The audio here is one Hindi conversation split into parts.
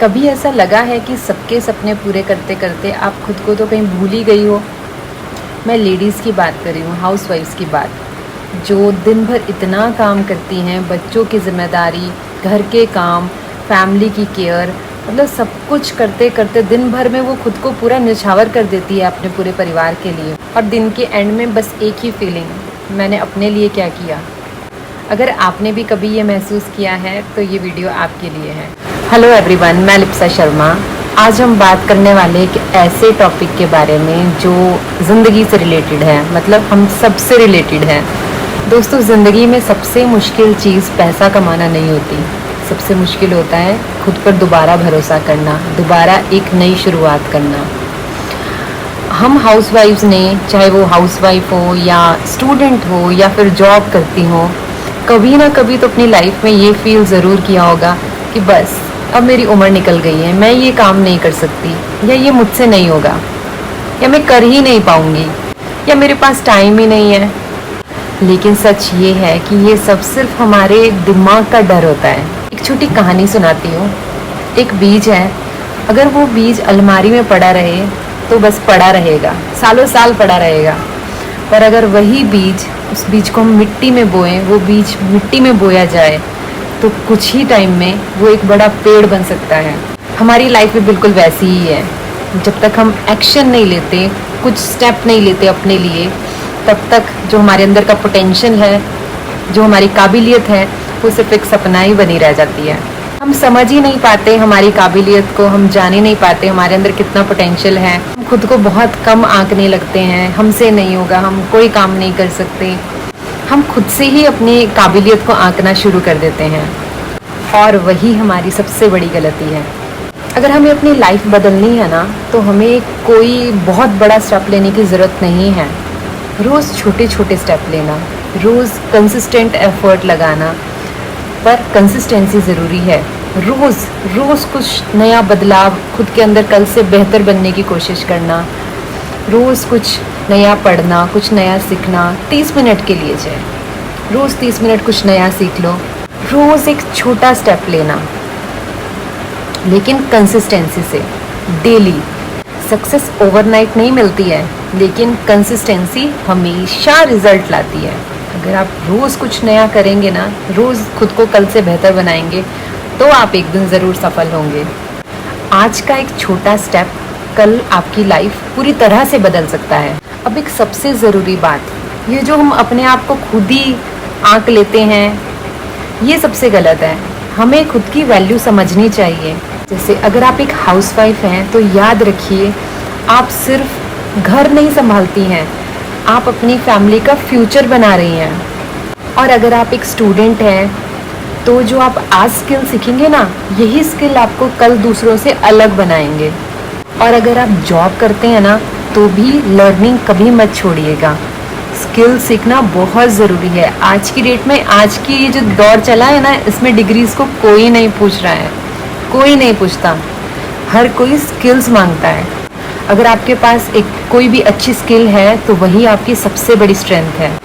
कभी ऐसा लगा है कि सबके सपने पूरे करते करते आप खुद को तो कहीं भूल ही गई हो? मैं लेडीज़ की बात कर रही हूँ, हाउसवाइफ्स की बात, जो दिन भर इतना काम करती हैं, बच्चों की जिम्मेदारी, घर के काम, फैमिली की केयर, मतलब सब कुछ करते करते दिन भर में वो खुद को पूरा निछावर कर देती है अपने पूरे परिवार के लिए। और दिन के एंड में बस एक ही फीलिंग, मैंने अपने लिए क्या किया। अगर आपने भी कभी ये महसूस किया है तो ये वीडियो आपके लिए है। हेलो एवरीवन, मैं लिप्सा शर्मा। आज हम बात करने वाले एक ऐसे टॉपिक के बारे में जो ज़िंदगी से रिलेटेड है, मतलब हम सबसे रिलेटेड है। दोस्तों, ज़िंदगी में सबसे मुश्किल चीज़ पैसा कमाना नहीं होती, सबसे मुश्किल होता है खुद पर दोबारा भरोसा करना, दोबारा एक नई शुरुआत करना। हम हाउसवाइफ्स ने, चाहे वो हाउसवाइफ हो या स्टूडेंट हो या फिर जॉब करती हो, कभी ना कभी तो अपनी लाइफ में ये फील ज़रूर किया होगा कि बस अब मेरी उम्र निकल गई है, मैं ये काम नहीं कर सकती, या ये मुझसे नहीं होगा, या मैं कर ही नहीं पाऊँगी, या मेरे पास टाइम ही नहीं है। लेकिन सच ये है कि ये सब सिर्फ हमारे दिमाग का डर होता है। एक छोटी कहानी सुनाती हूँ। एक बीज है, अगर वो बीज अलमारी में पड़ा रहे तो बस पड़ा रहेगा, सालों साल पड़ा रहेगा। पर अगर वही बीज, उस बीज को हम मिट्टी में बोएं, वो बीज मिट्टी में बोया जाए तो कुछ ही टाइम में वो एक बड़ा पेड़ बन सकता है। हमारी लाइफ भी बिल्कुल वैसी ही है। जब तक हम एक्शन नहीं लेते, कुछ स्टेप नहीं लेते अपने लिए, तब तक जो हमारे अंदर का पोटेंशियल है, जो हमारी काबिलियत है, वो सिर्फ एक सपना ही बनी रह जाती है। हम समझ ही नहीं पाते हमारी काबिलियत को, हम जान ही नहीं पाते हमारे अंदर कितना पोटेंशियल है। हम खुद को बहुत कम आंकने लगते हैं, हमसे नहीं होगा, हम कोई काम नहीं कर सकते। हम खुद से ही अपनी काबिलियत को आंकना शुरू कर देते हैं, और वही हमारी सबसे बड़ी गलती है। अगर हमें अपनी लाइफ बदलनी है ना, तो हमें कोई बहुत बड़ा स्टेप लेने की ज़रूरत नहीं है। रोज़ छोटे छोटे स्टेप लेना, रोज़ कंसिस्टेंट एफर्ट लगाना, पर कंसिस्टेंसी ज़रूरी है। रोज़ कुछ नया बदलाव खुद के अंदर, कल से बेहतर बनने की कोशिश करना, रोज़ कुछ नया पढ़ना, कुछ नया सीखना, 30 मिनट के लिए चाहे रोज़ 30 मिनट कुछ नया सीख लो। रोज़ एक छोटा स्टेप लेना, लेकिन कंसिस्टेंसी से, डेली। सक्सेस ओवरनाइट नहीं मिलती है, लेकिन कंसिस्टेंसी हमेशा रिजल्ट लाती है। अगर आप रोज़ कुछ नया करेंगे ना, रोज़ खुद को कल से बेहतर बनाएंगे, तो आप एक दिन ज़रूर सफल होंगे। आज का एक छोटा स्टेप कल आपकी लाइफ पूरी तरह से बदल सकता है। अब एक सबसे ज़रूरी बात, ये जो हम अपने आप को खुद ही आंक लेते हैं, ये सबसे गलत है। हमें खुद की वैल्यू समझनी चाहिए। जैसे अगर आप एक हाउसवाइफ हैं तो याद रखिए, आप सिर्फ घर नहीं संभालती हैं, आप अपनी फैमिली का फ्यूचर बना रही हैं। और अगर आप एक स्टूडेंट हैं तो जो आप आज स्किल सीखेंगे ना, यही स्किल आपको कल दूसरों से अलग बनाएंगे। और अगर आप जॉब करते हैं ना, तो भी लर्निंग कभी मत छोड़िएगा। स्किल सीखना बहुत ज़रूरी है। आज की डेट में, आज की ये जो दौर चला है ना, इसमें डिग्रीज़ को कोई नहीं पूछ रहा है, कोई नहीं पूछता, हर कोई स्किल्स मांगता है। अगर आपके पास एक कोई भी अच्छी स्किल है तो वही आपकी सबसे बड़ी स्ट्रेंथ है।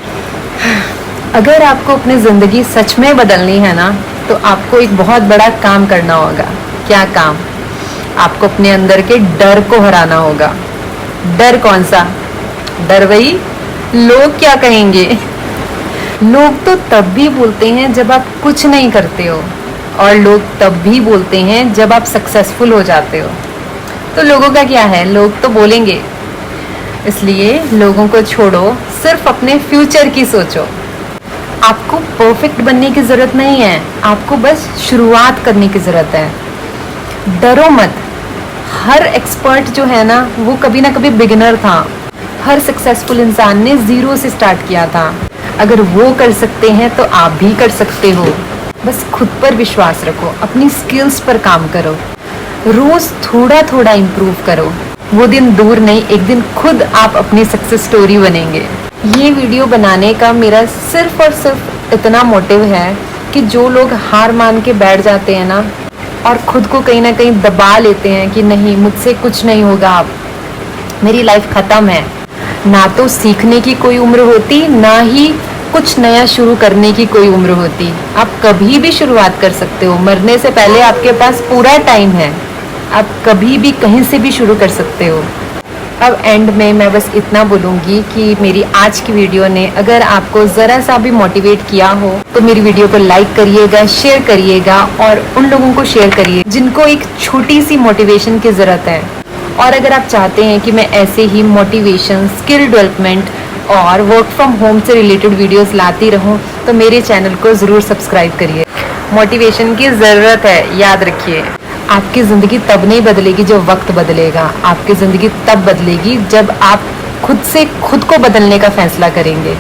अगर आपको अपनी ज़िंदगी सच में बदलनी है ना, तो आपको एक बहुत बड़ा काम करना होगा। क्या काम? आपको अपने अंदर के डर को हराना होगा। डर कौन सा? डर वही, लोग क्या कहेंगे। लोग तो तब भी बोलते हैं जब आप कुछ नहीं करते हो, और लोग तब भी बोलते हैं जब आप सक्सेसफुल हो जाते हो। तो लोगों का क्या है, लोग तो बोलेंगे। इसलिए लोगों को छोड़ो, सिर्फ अपने फ्यूचर की सोचो। आपको परफेक्ट बनने की ज़रूरत नहीं है, आपको बस शुरुआत करने की ज़रूरत है। डरो मत। हर एक्सपर्ट जो है ना, वो कभी ना कभी बिगिनर था। हर सक्सेसफुल इंसान ने ज़ीरो से स्टार्ट किया था। अगर वो कर सकते हैं तो आप भी कर सकते हो। बस खुद पर विश्वास रखो, अपनी स्किल्स पर काम करो, रोज़ थोड़ा थोड़ा इम्प्रूव करो। वो दिन दूर नहीं, एक दिन खुद आप अपनी सक्सेस स्टोरी बनेंगे। ये वीडियो बनाने का मेरा सिर्फ और सिर्फ इतना मोटिव है कि जो लोग हार मान के बैठ जाते हैं ना, और खुद को कहीं ना कहीं दबा लेते हैं कि नहीं, मुझसे कुछ नहीं होगा, अब मेरी लाइफ ख़त्म है। ना तो सीखने की कोई उम्र होती, ना ही कुछ नया शुरू करने की कोई उम्र होती। आप कभी भी शुरुआत कर सकते हो, मरने से पहले आपके पास पूरा टाइम है। आप कभी भी कहीं से भी शुरू कर सकते हो। अब एंड में मैं बस इतना बोलूँगी कि मेरी आज की वीडियो ने अगर आपको ज़रा सा भी मोटिवेट किया हो तो मेरी वीडियो को लाइक करिएगा, शेयर करिएगा और उन लोगों को शेयर करिए जिनको एक छोटी सी मोटिवेशन की ज़रूरत है। और अगर आप चाहते हैं कि मैं ऐसे ही मोटिवेशन, स्किल डेवलपमेंट और वर्क फ्रॉम होम से रिलेटेड वीडियोस लाती रहूं तो मेरे चैनल को ज़रूर सब्सक्राइब करिए। मोटिवेशन की ज़रूरत है, याद रखिए। आपकी ज़िंदगी तब नहीं बदलेगी जब वक्त बदलेगा। आपकी ज़िंदगी तब बदलेगी जब आप खुद से खुद को बदलने का फैसला करेंगे।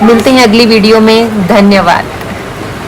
मिलते हैं अगली वीडियो में। धन्यवाद।